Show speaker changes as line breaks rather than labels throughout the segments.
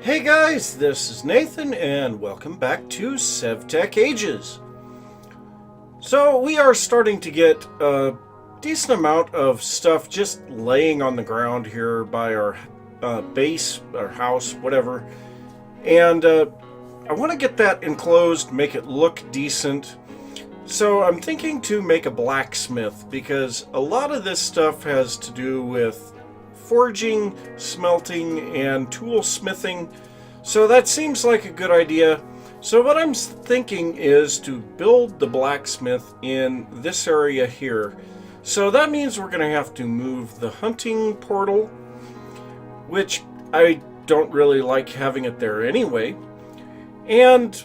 Hey guys, this is Nathan and welcome back to SevTech Ages. So we are starting to get a decent amount of stuff just laying on the ground here by our base, our house, whatever. And I want to get that enclosed, make it look decent. So I'm thinking to make a blacksmith because a lot of this stuff has to do with forging, smelting, and tool smithing. So that seems like a good idea. So what I'm thinking is to build the blacksmith in this area here. So that means we're going to have to move the hunting portal, which I don't really like having it there anyway. And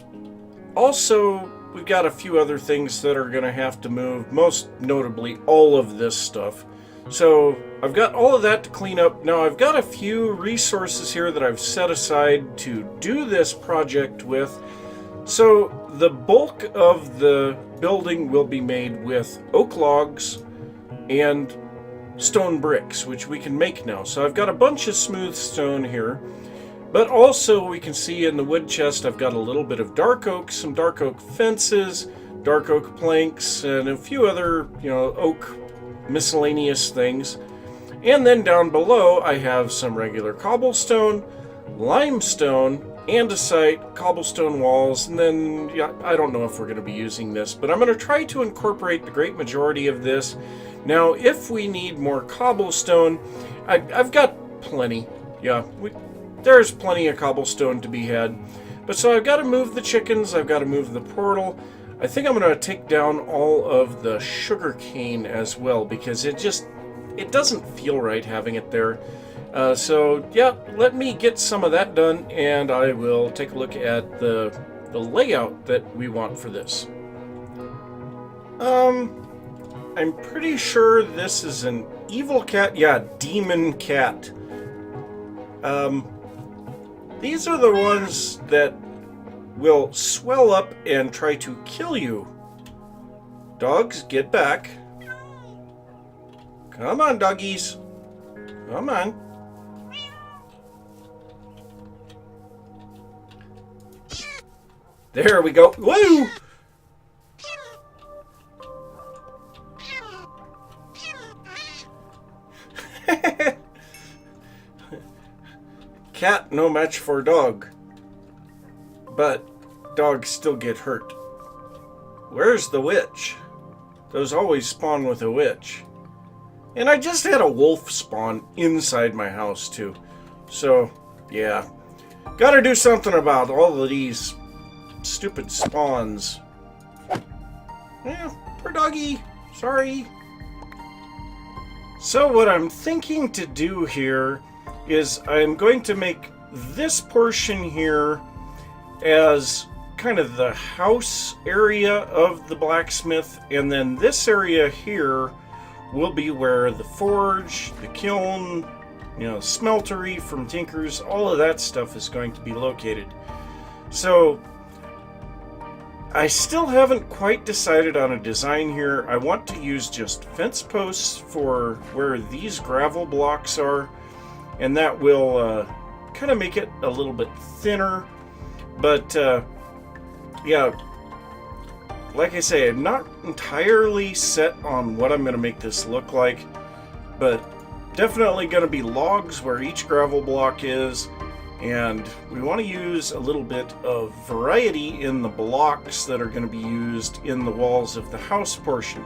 also we've got a few other things that are going to have to move, most notably all of this stuff. So I've got all of that to clean up. Now I've got a few resources here that I've set aside to do this project with. So the bulk of the building will be made with oak logs and stone bricks, which we can make now. So I've got a bunch of smooth stone here, but also we can see in the wood chest I've got a little bit of dark oak, some dark oak fences, dark oak planks, and a few other, oak miscellaneous things. And then down below I have some regular cobblestone, limestone, andesite, cobblestone walls, and then I don't know if we're going to be using this, but I'm going to try to incorporate the great majority of this. Now if we need more cobblestone, I've got plenty. There's plenty of cobblestone to be had. But so I've got to move the chickens, I've got to move the portal. I think I'm going to take down all of the sugar cane as well, because it doesn't feel right having it there. So let me get some of that done, and I will take a look at the layout that we want for this. I'm pretty sure this is an evil cat. Yeah, demon cat. These are the ones that will swell up and try to kill you. Dogs, get back. Come on, doggies. Come on. There we go. Woo! Cat no match for dog. But dogs still get hurt. Where's the witch? Those always spawn with a witch. And I just had a wolf spawn inside my house too. So, yeah. Gotta do something about all of these stupid spawns. Yeah, poor doggy. Sorry. So what I'm thinking to do here is I'm going to make this portion here as kind of the house area of the blacksmith, and then this area here will be where the forge, the kiln, smeltery from Tinkers, all of that stuff is going to be located. So I still haven't quite decided on a design here. I want to use just fence posts for where these gravel blocks are, and that will kind of make it a little bit thinner. But like I say, I'm not entirely set on what I'm going to make this look like, but definitely going to be logs where each gravel block is, and we want to use a little bit of variety in the blocks that are going to be used in the walls of the house portion.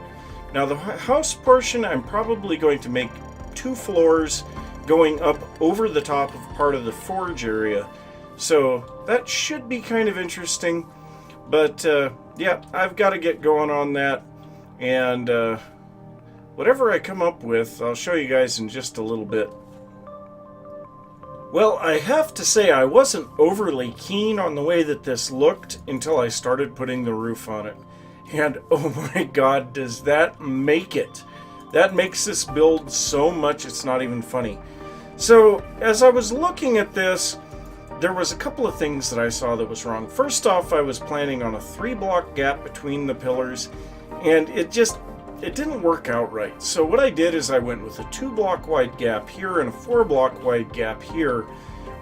Now the house portion, I'm probably going to make 2 floors going up over the top of part of the forge area. So that should be kind of interesting. But I've got to get going on that. And whatever I come up with, I'll show you guys in just a little bit. Well, I have to say I wasn't overly keen on the way that this looked until I started putting the roof on it. And oh my god, does that make it! That makes this build so much it's not even funny. So, as I was looking at this, there was a couple of things that I saw that was wrong. First off, I was planning on a 3-block gap between the pillars, and it didn't work out right. So what I did is I went with a 2-block wide gap here and a 4-block wide gap here,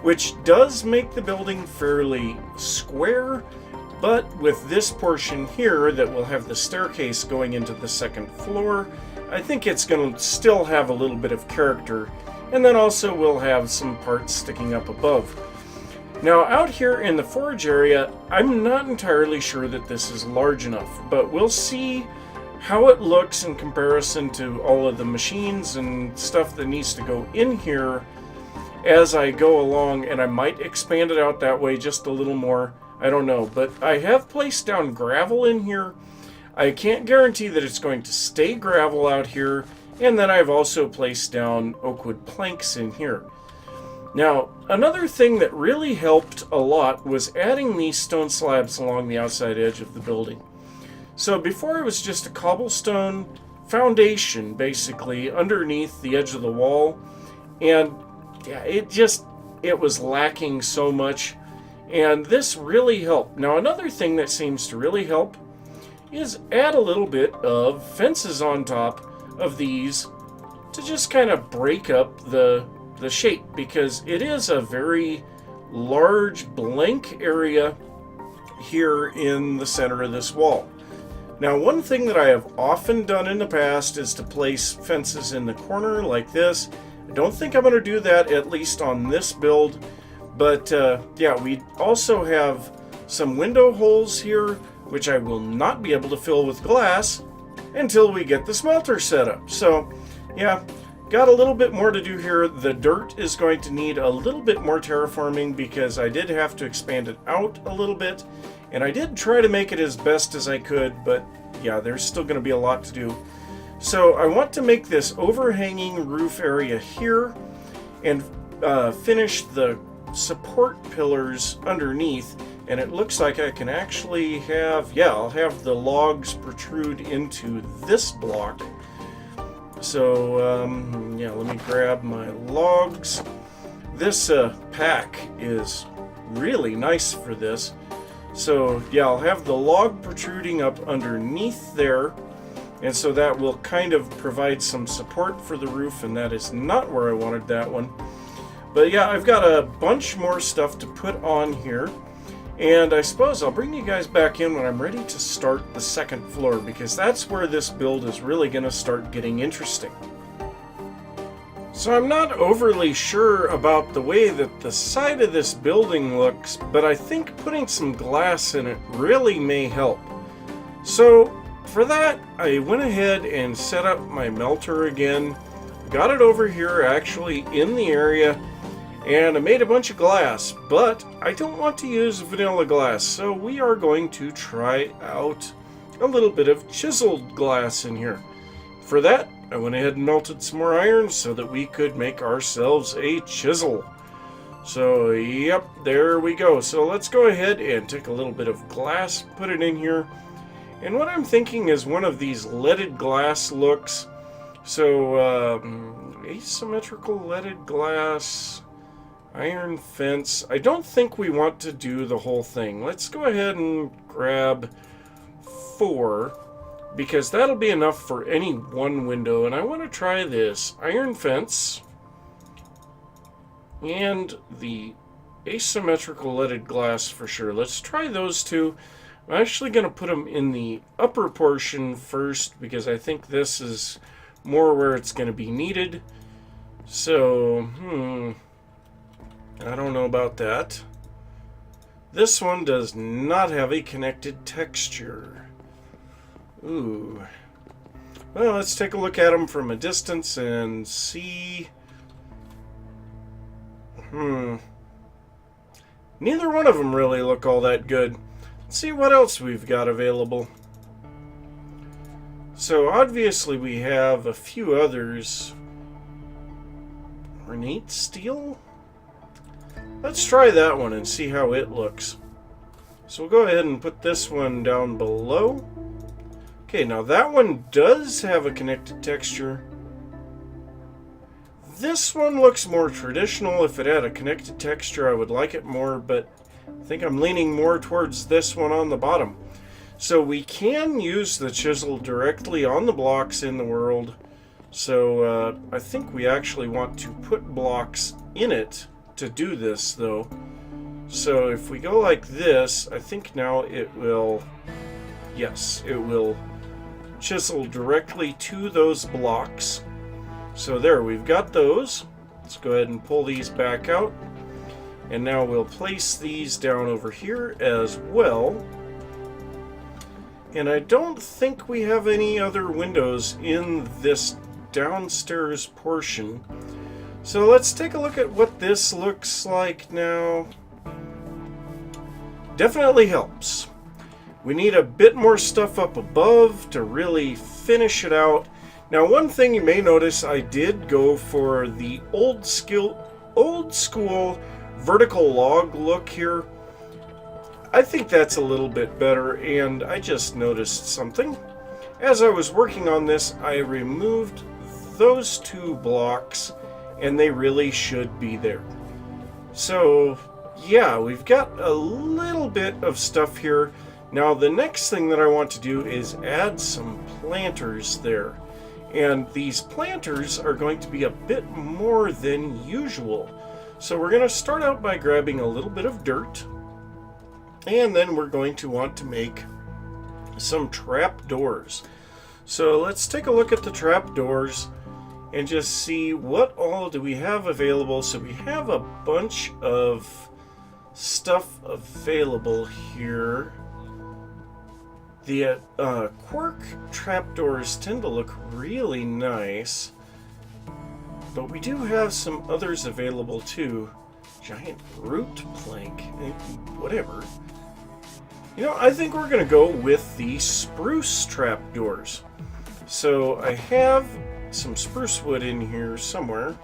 which does make the building fairly square, but with this portion here that will have the staircase going into the second floor, I think it's going to still have a little bit of character, and then also we'll have some parts sticking up above. Now out here in the forge area, I'm not entirely sure that this is large enough, but we'll see how it looks in comparison to all of the machines and stuff that needs to go in here as I go along, and I might expand it out that way just a little more. I don't know, but I have placed down gravel in here. I can't guarantee that it's going to stay gravel out here, and then I've also placed down oak wood planks in here. Now, another thing that really helped a lot was adding these stone slabs along the outside edge of the building. So before it was just a cobblestone foundation, basically, underneath the edge of the wall, and yeah, it was lacking so much, and this really helped. Now, another thing that seems to really help is add a little bit of fences on top of these to just kind of break up the shape, because it is a very large blank area here in the center of this wall. Now, one thing that I have often done in the past is to place fences in the corner like this. I don't think I'm going to do that, at least on this build, but yeah, we also have some window holes here, which I will not be able to fill with glass until we get the smelter set up. So yeah, got a little bit more to do here. The dirt is going to need a little bit more terraforming because I did have to expand it out a little bit, and I did try to make it as best as I could, but yeah, there's still going to be a lot to do. So I want to make this overhanging roof area here and finish the support pillars underneath, and it looks like I can actually have, yeah, I'll have the logs protrude into this block. So yeah, let me grab my logs. This pack is really nice for this. So yeah, I'll have the log protruding up underneath there, and so that will kind of provide some support for the roof, and that is not where I wanted that one. But yeah, I've got a bunch more stuff to put on here, and I suppose I'll bring you guys back in when I'm ready to start the second floor, because that's where this build is really going to start getting interesting. So I'm not overly sure about the way that the side of this building looks, but I think putting some glass in it really may help. So for that, I went ahead and set up my melter again, got it over here actually in the area, and I made a bunch of glass, but I don't want to use vanilla glass, so we are going to try out a little bit of chiseled glass in here. For that, I went ahead and melted some more iron so that we could make ourselves a chisel. So, yep, there we go. So let's go ahead and take a little bit of glass, put it in here. And what I'm thinking is one of these leaded glass looks. So, asymmetrical leaded glass, iron fence. I don't think we want to do the whole thing. Let's go ahead and grab 4. Because that'll be enough for any one window, and I want to try this iron fence and the asymmetrical leaded glass for sure. Let's try those two. I'm actually going to put them in the upper portion first because I think this is more where it's going to be needed. So, I don't know about that. This one does not have a connected texture. Ooh. Well, let's take a look at them from a distance and see. Neither one of them really look all that good. Let's see what else we've got available. So obviously we have a few others. Ornate steel? Let's try that one and see how it looks. So we'll go ahead and put this one down below. Okay, now that one does have a connected texture. This one looks more traditional. If it had a connected texture, I would like it more, but I think I'm leaning more towards this one on the bottom. So we can use the chisel directly on the blocks in the world. So I think we actually want to put blocks in it to do this though. So if we go like this, I think now it will, yes, it will chisel directly to those blocks. So there, we've got those. Let's go ahead and pull these back out. And now we'll place these down over here as well. And I don't think we have any other windows in this downstairs portion. So let's take a look at what this looks like now. Definitely helps. We need a bit more stuff up above to really finish it out. Now, one thing you may notice, I did go for the old school vertical log look here. I think that's a little bit better, and I just noticed something. As I was working on this, I removed those two blocks, and they really should be there. So, yeah, we've got a little bit of stuff here. Now, the next thing that I want to do is add some planters there. And these planters are going to be a bit more than usual. So we're going to start out by grabbing a little bit of dirt. And then we're going to want to make some trap doors. So let's take a look at the trap doors and just see what all do we have available. So we have a bunch of stuff available here. The cork trapdoors tend to look really nice, but we do have some others available too. Giant root plank, whatever. You know, I think we're going to go with the spruce trapdoors. So I have some spruce wood in here somewhere.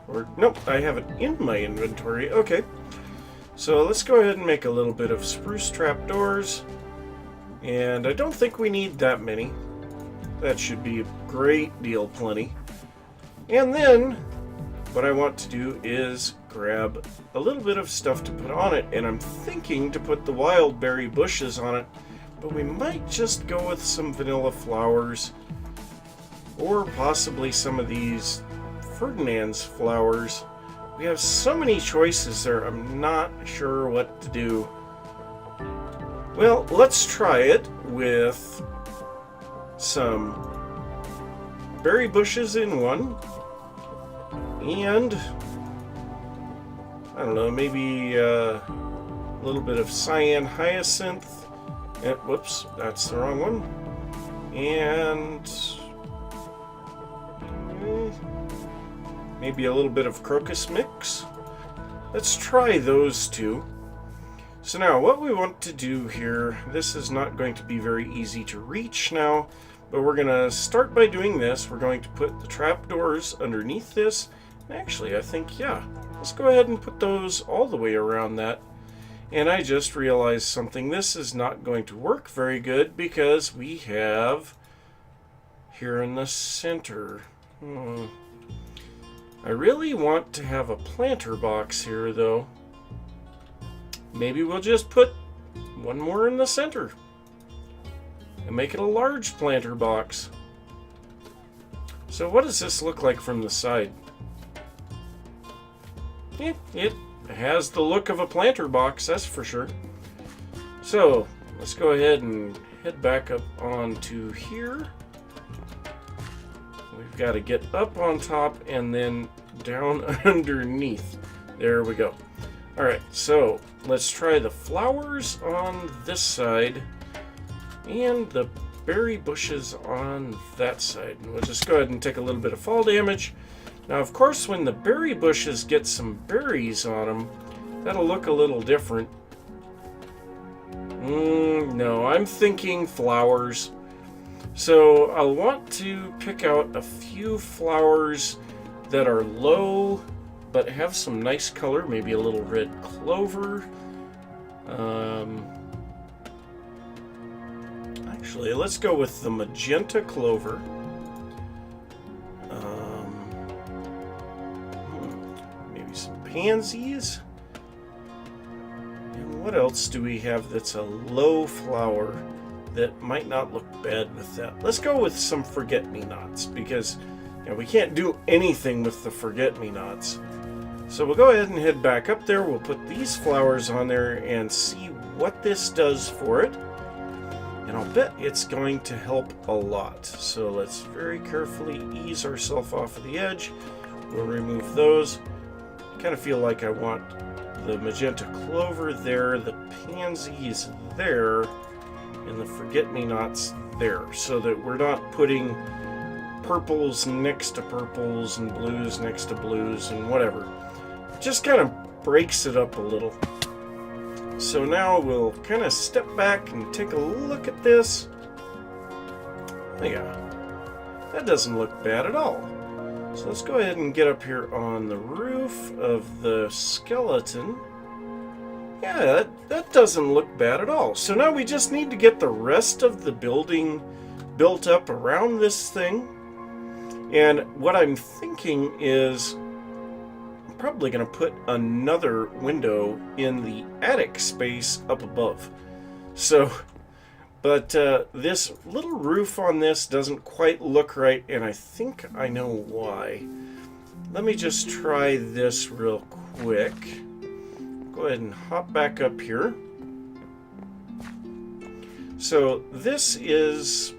Or, nope, I have it in my inventory. Okay. So let's go ahead and make a little bit of spruce trapdoors. And I don't think we need that many. That should be a great deal plenty. And then what I want to do is grab a little bit of stuff to put on it. And I'm thinking to put the wild berry bushes on it. But we might just go with some vanilla flowers. Or possibly some of these Ferdinand's flowers. We have so many choices there, I'm not sure what to do. Well, let's try it with some berry bushes in one, and I don't know, maybe a little bit of cyan hyacinth. Whoops, that's the wrong one. And maybe a little bit of crocus mix. Let's try those two. So now what we want to do here, this is not going to be very easy to reach now, but we're going to start by doing this. We're going to put the trapdoors underneath this. Actually, I think, yeah, let's go ahead and put those all the way around that. And I just realized something. This is not going to work very good because we have here in the center. I really want to have a planter box here, though. Maybe we'll just put one more in the center and make it a large planter box. So what does this look like from the side? It has the look of a planter box, that's for sure. So let's go ahead and head back up onto here. We've got to get up on top and then down underneath. There we go. Alright, so let's try the flowers on this side and the berry bushes on that side. And we'll just go ahead and take a little bit of fall damage. Now, of course, when the berry bushes get some berries on them, that'll look a little different. No, I'm thinking flowers. So I'll want to pick out a few flowers that are low but have some nice color, maybe a little red clover. Actually, let's go with the magenta clover. Maybe some pansies. And what else do we have that's a low flower that might not look bad with that? Let's go with some forget-me-nots, because we can't do anything with the forget-me-nots. So we'll go ahead and head back up there. We'll put these flowers on there and see what this does for it. And I'll bet it's going to help a lot. So let's very carefully ease ourselves off of the edge. We'll remove those. I kind of feel like I want the magenta clover there, the pansies there, and the forget-me-nots there, so that we're not putting purples next to purples and blues next to blues and whatever. It just kind of breaks it up a little. So now we'll kind of step back and take a look at this. Yeah, that doesn't look bad at all. So let's go ahead and get up here on the roof of the skeleton. Yeah, that doesn't look bad at all. So now we just need to get the rest of the building built up around this thing. And what I'm thinking is I'm probably going to put another window in the attic space up above. So, but this little roof on this doesn't quite look right, and I think I know why. Let me just try this real quick. Go ahead and hop back up here. So this is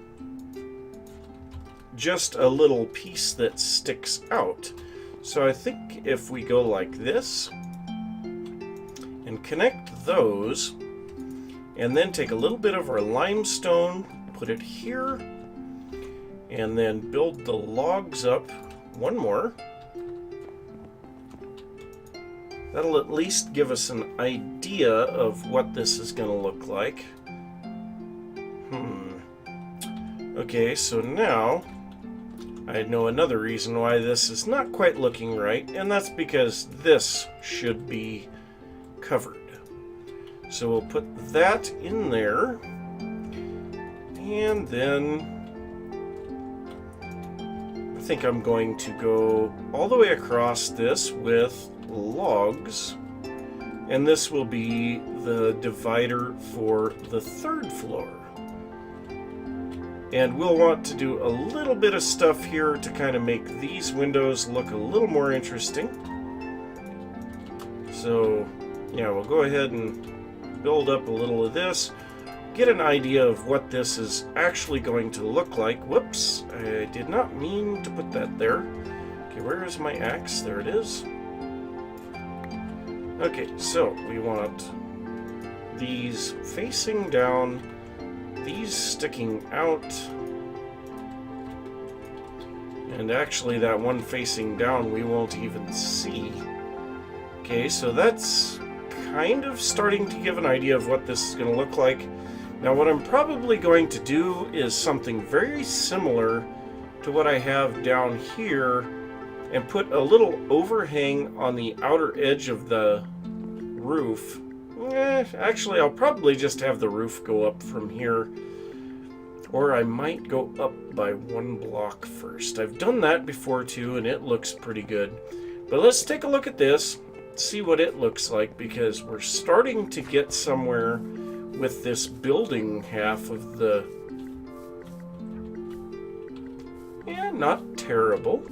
just a little piece that sticks out. So I think if we go like this and connect those, and then take a little bit of our limestone, put it here, and then build the logs up one more. That'll at least give us an idea of what this is going to look like. Okay, so now I know another reason why this is not quite looking right, and that's because this should be covered. So we'll put that in there, and then I think I'm going to go all the way across this with logs, and this will be the divider for the third floor. And we'll want to do a little bit of stuff here to kind of make these windows look a little more interesting. So yeah, we'll go ahead and build up a little of this, get an idea of what this is actually going to look like. Whoops, I did not mean to put that there. Okay, where is my axe? There it is. Okay, so we want these facing down, these sticking out, and actually that one facing down we won't even see. Okay, so that's kind of starting to give an idea of what this is going to look like. Now what I'm probably going to do is something very similar to what I have down here, and put a little overhang on the outer edge of the roof. Actually, I'll probably just have the roof go up from here, or I might go up by one block first. I've done that before too, and it looks pretty good. But let's take a look at this, see what it looks like, because we're starting to get somewhere with this building half of the... Yeah, not terrible.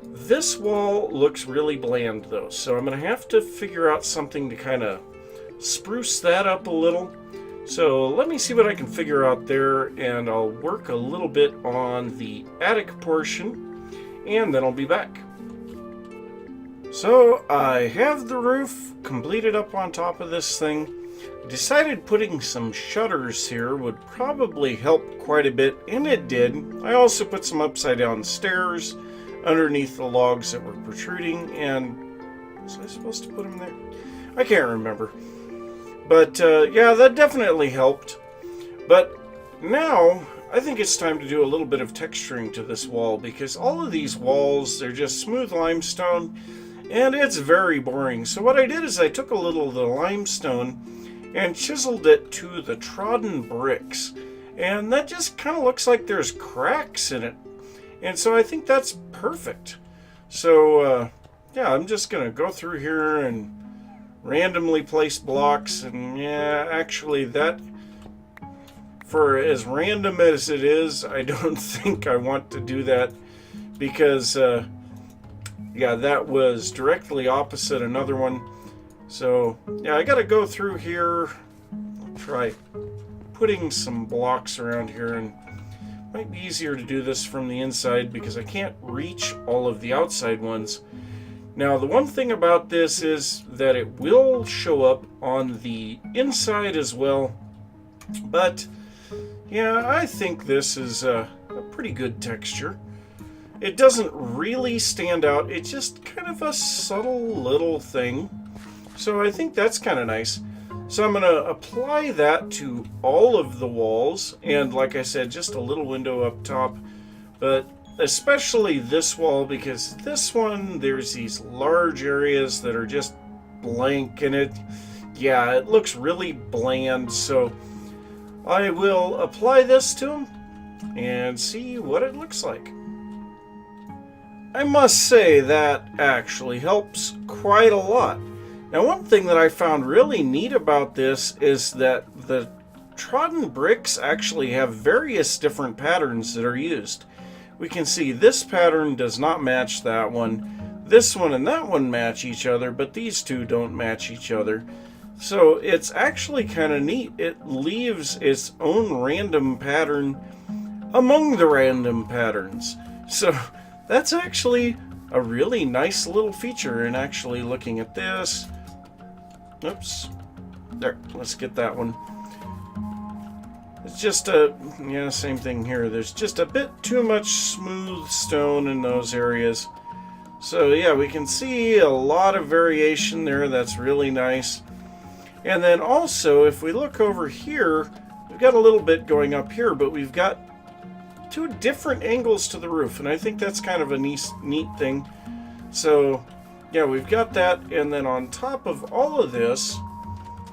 This wall looks really bland though, so I'm going to have to figure out something to kind of spruce that up a little. So let me see what I can figure out there, and I'll work a little bit on the attic portion, and then I'll be back. So I have the roof completed up on top of this thing. I decided putting some shutters here would probably help quite a bit, and it did. I also put some upside down stairs underneath the logs that were protruding, and was I supposed to put them there? I can't remember. But yeah, that definitely helped. But now I think it's time to do a little bit of texturing to this wall, because all of these walls, they're just smooth limestone, and it's very boring. So what I did is I took a little of the limestone and chiseled it to the trodden bricks, and that just kind of looks like there's cracks in it. And so I think that's perfect. So yeah, I'm just gonna go through here and randomly place blocks, and yeah, actually that, for as random as it is, I don't think I want to do that, because yeah, that was directly opposite another one. So yeah, I gotta go through here. I'll try putting some blocks around here, and it might be easier to do this from the inside because I can't reach all of the outside ones. Now, the one thing about this is that it will show up on the inside as well, but yeah, I think this is a pretty good texture. It doesn't really stand out, it's just kind of a subtle little thing, so I think that's kind of nice. So I'm going to apply that to all of the walls, and like I said, just a little window up top, but especially this wall, because this one, there's these large areas that are just blank, and it looks really bland. So I will apply this to them and see what it looks like. I must say that actually helps quite a lot. Now, one thing that I found really neat about this is that the trodden bricks actually have various different patterns that are used. We can see this pattern does not match that one. This one and that one match each other, but these two don't match each other. So it's actually kind of neat. It leaves its own random pattern among the random patterns. So that's actually a really nice little feature. And actually looking at this, oops, there, let's get that one. It's just same thing here. There's just a bit too much smooth stone in those areas. So yeah, we can see a lot of variation there. That's really nice. And then also, if we look over here, we've got a little bit going up here, but we've got two different angles to the roof, and I think that's kind of a neat thing. So yeah, we've got that, and then on top of all of this,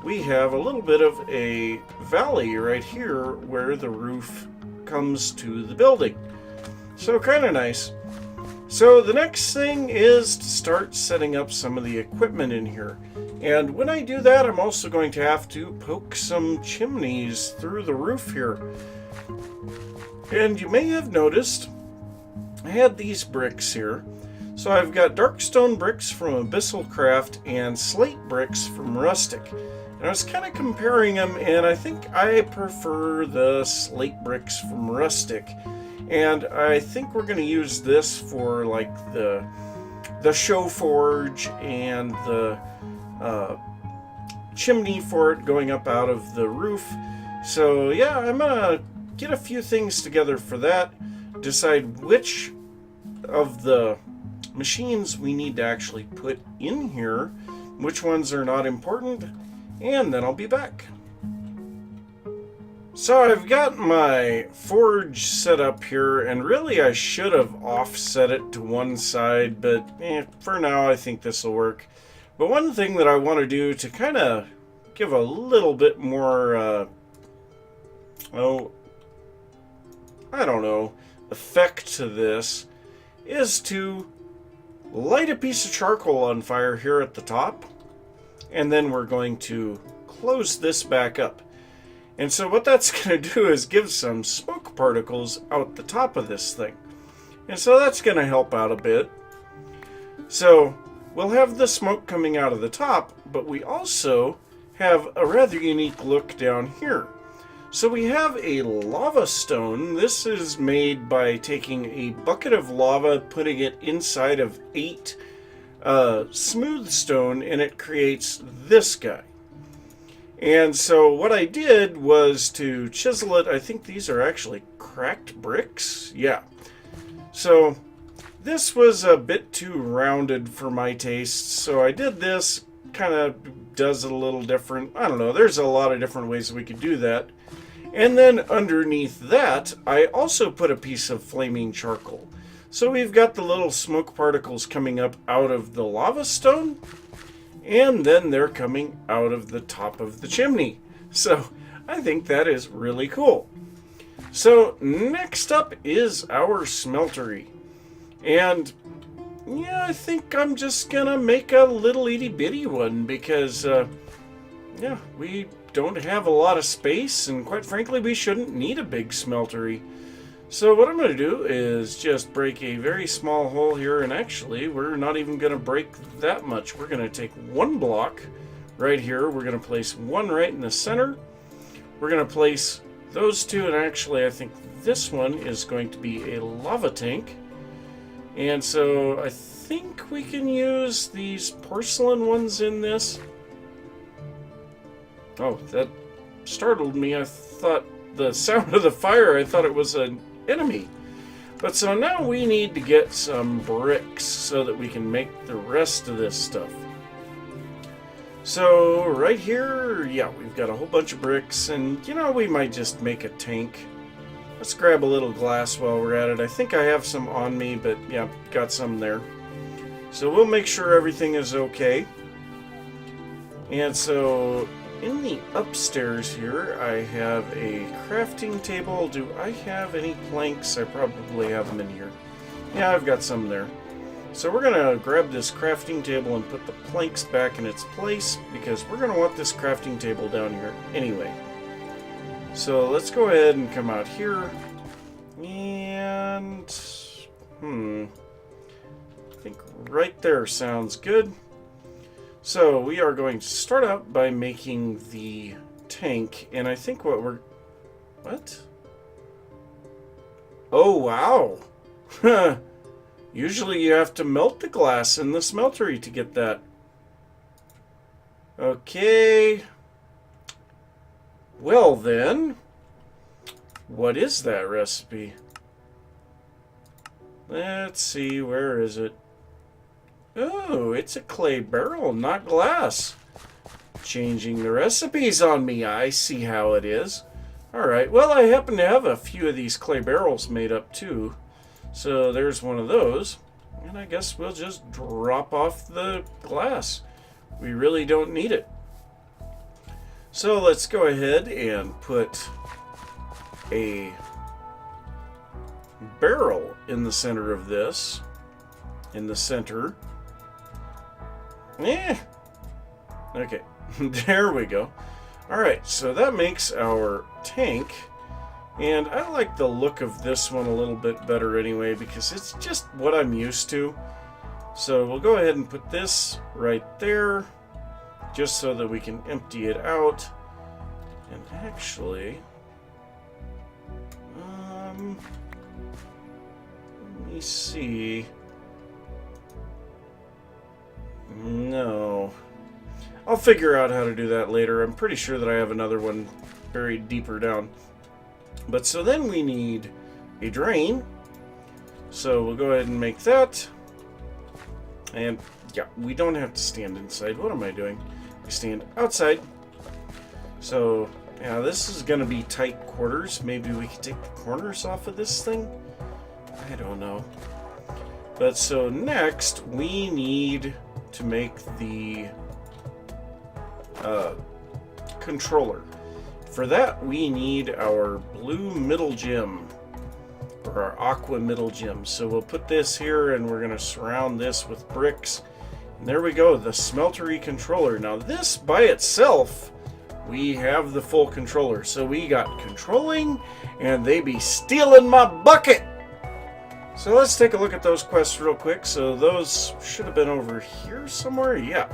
we have a little bit of a valley right here where the roof comes to the building. So kind of nice. So the next thing is to start setting up some of the equipment in here. And when I do that, I'm also going to have to poke some chimneys through the roof here. And you may have noticed I had these bricks here. So I've got dark stone bricks from Abyssal Craft and slate bricks from Rustic. And I was kind of comparing them, and I think I prefer the slate bricks from Rustic. And I think we're going to use this for like the show forge and the chimney for it going up out of the roof. So yeah, I'm going to get a few things together for that, decide which of the machines we need to actually put in here, which ones are not important, and then I'll be back. So I've got my forge set up here, and really I should have offset it to one side, but for now I think this will work. But one thing that I want to do to kind of give a little bit more, effect to this is to light a piece of charcoal on fire here at the top, and then we're going to close this back up. And so what that's going to do is give some smoke particles out the top of this thing. And so that's going to help out a bit. So we'll have the smoke coming out of the top, but we also have a rather unique look down here. So we have a lava stone. This is made by taking a bucket of lava, putting it inside of 8 smooth stone, and it creates this guy. And so what I did was to chisel it. I think these are actually cracked bricks. Yeah. So this was a bit too rounded for my taste. So I did this, kind of does it a little different. I don't know. There's a lot of different ways we could do that. And then underneath that, I also put a piece of flaming charcoal. So we've got the little smoke particles coming up out of the lava stone, and then they're coming out of the top of the chimney. So I think that is really cool. So next up is our smeltery. And yeah, I think I'm just gonna make a little itty bitty one because we don't have a lot of space, and quite frankly we shouldn't need a big smeltery. So what I'm going to do is just break a very small hole here, and actually we're not even going to break that much. We're going to take one block right here. We're going to place one right in the center. We're going to place those two, and actually I think this one is going to be a lava tank. And so I think we can use these porcelain ones in this. Oh, that startled me. I thought the sound of the fire, I thought it was an enemy. But so now we need to get some bricks so that we can make the rest of this stuff. So right here, yeah, we've got a whole bunch of bricks, and you know, we might just make a tank. Let's grab a little glass while we're at it. I think I have some on me, but yeah, got some there. So we'll make sure everything is okay. And so in the upstairs here, I have a crafting table. Do I have any planks? I probably have them in here. Yeah, I've got some there. So we're going to grab this crafting table and put the planks back in its place, because we're going to want this crafting table down here anyway. So let's go ahead and come out here. And I think right there sounds good. So we are going to start out by making the tank, and I think what? Oh, wow. Usually you have to melt the glass in the smeltery to get that. Okay. Well then, what is that recipe? Let's see, where is it? Oh, it's a clay barrel, not glass. Changing the recipes on me. I see how it is. Alright, well, I happen to have a few of these clay barrels made up too. So there's one of those. And I guess we'll just drop off the glass. We really don't need it. So let's go ahead and put a barrel in the center of this. In the center. Okay, there we go. Alright, so that makes our tank. And I like the look of this one a little bit better anyway, because it's just what I'm used to. So we'll go ahead and put this right there, just so that we can empty it out. And actually, let me see. No. I'll figure out how to do that later. I'm pretty sure that I have another one buried deeper down. But so then we need a drain. So we'll go ahead and make that. And yeah, we don't have to stand inside. What am I doing? We stand outside. So yeah, this is going to be tight quarters. Maybe we could take the corners off of this thing. I don't know. But so next we need to make the controller. For that we need our blue middle gem, or our aqua middle gem. So we'll put this here, and we're going to surround this with bricks. And there we go, the smeltery controller. Now this by itself, we have the full controller. So we got controlling, and they be stealing my bucket. So let's take a look at those quests real quick. So those should have been over here somewhere. Yeah.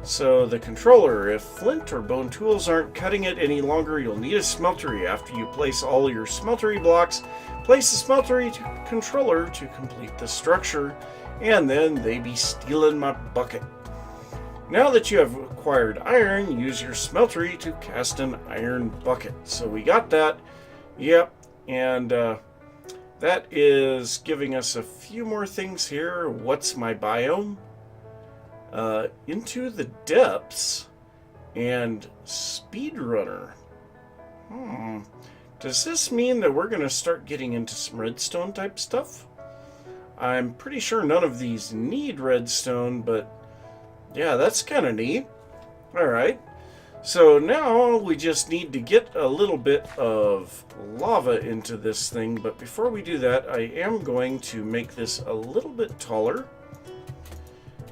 So the controller, if flint or bone tools aren't cutting it any longer, you'll need a smeltery. After you place all your smeltery blocks, place the smeltery controller to complete the structure, and then they be stealing my bucket. Now that you have acquired iron, use your smeltery to cast an iron bucket. So we got that. Yep. And that is giving us a few more things here. What's my biome? Into the depths and speedrunner. Does this mean that we're going to start getting into some redstone type stuff? I'm pretty sure none of these need redstone, but yeah, that's kind of neat. Alright, so now we just need to get a little bit of lava into this thing, but before we do that, I am going to make this a little bit taller,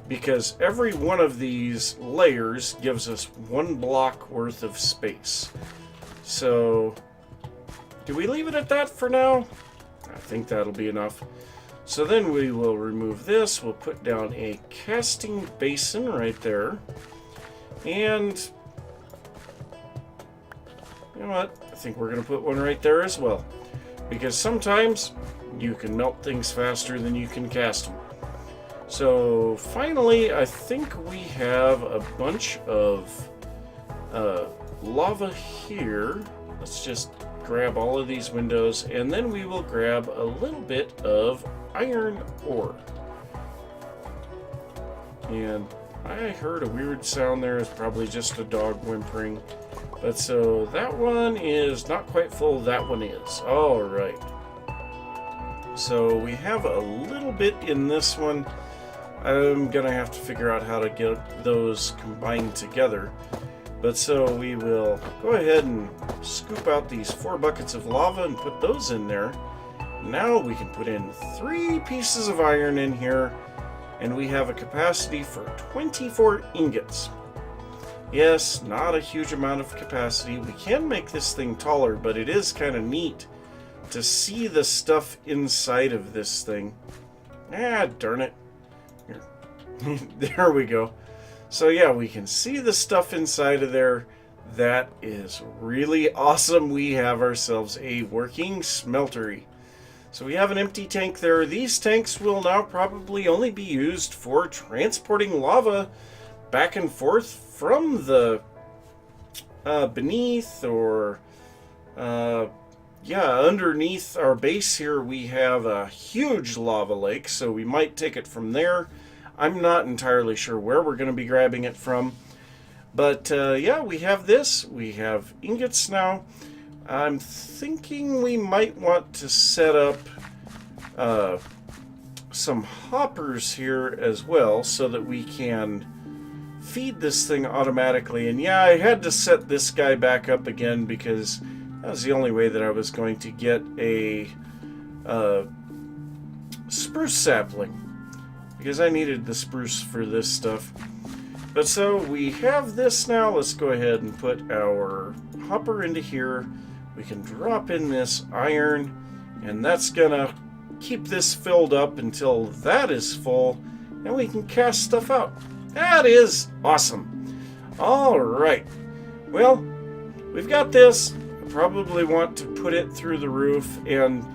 because every one of these layers gives us 1 block worth of space. So, do we leave it at that for now? I think that'll be enough. So then we will remove this. We'll put down a casting basin right there. And you know what? I think we're going to put one right there as well. Because sometimes you can melt things faster than you can cast them. So finally, I think we have a bunch of lava here. Let's just grab all of these windows, and then we will grab a little bit of iron ore. And I heard a weird sound there. It's probably just a dog whimpering. But so that one is not quite full. That one is. All right. So we have a little bit in this one. I'm gonna have to figure out how to get those combined together. But so we will go ahead and scoop out these 4 buckets of lava and put those in there. Now we can put in 3 pieces of iron in here, and we have a capacity for 24 ingots. Yes, not a huge amount of capacity. We can make this thing taller, but it is kind of neat to see the stuff inside of this thing. Ah, darn it. Here. There we go. So yeah, we can see the stuff inside of there. That is really awesome. We have ourselves a working smeltery. So we have an empty tank there. These tanks will now probably only be used for transporting lava back and forth from the beneath or underneath our base here. We have a huge lava lake, so we might take it from there. I'm not entirely sure where we're going to be grabbing it from. But yeah, we have this. We have ingots now. I'm thinking we might want to set up some hoppers here as well so that we can feed this thing automatically. And yeah, I had to set this guy back up again because that was the only way that I was going to get a spruce sapling, because I needed the spruce for this stuff. But so we have this now. Let's go ahead and put our hopper into here. We can drop in this iron, and that's gonna keep this filled up until that is full, and we can cast stuff out. That is awesome. All right. Well, we've got this. I probably want to put it through the roof, and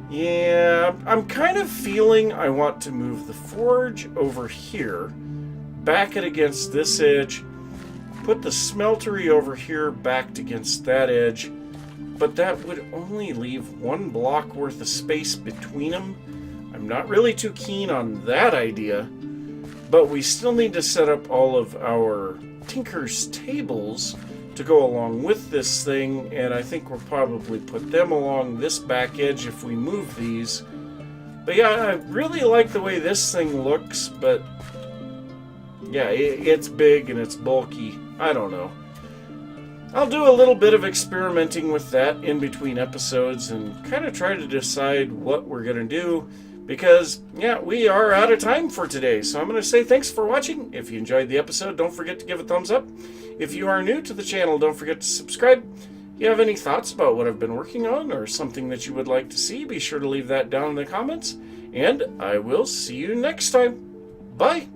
yeah, I'm kind of feeling I want to move the forge over here, back it against this edge, put the smeltery over here backed against that edge, but that would only leave 1 block worth of space between them. I'm not really too keen on that idea, but we still need to set up all of our tinker's tables to go along with this thing, and I think we'll probably put them along this back edge if we move these. But yeah, I really like the way this thing looks, but yeah, it's big and it's bulky. I don't know. I'll do a little bit of experimenting with that in between episodes and kind of try to decide what we're going to do, because yeah, we are out of time for today. So I'm going to say thanks for watching. If you enjoyed the episode, don't forget to give a thumbs up. If you are new to the channel, don't forget to subscribe. If you have any thoughts about what I've been working on or something that you would like to see, be sure to leave that down in the comments. And I will see you next time. Bye.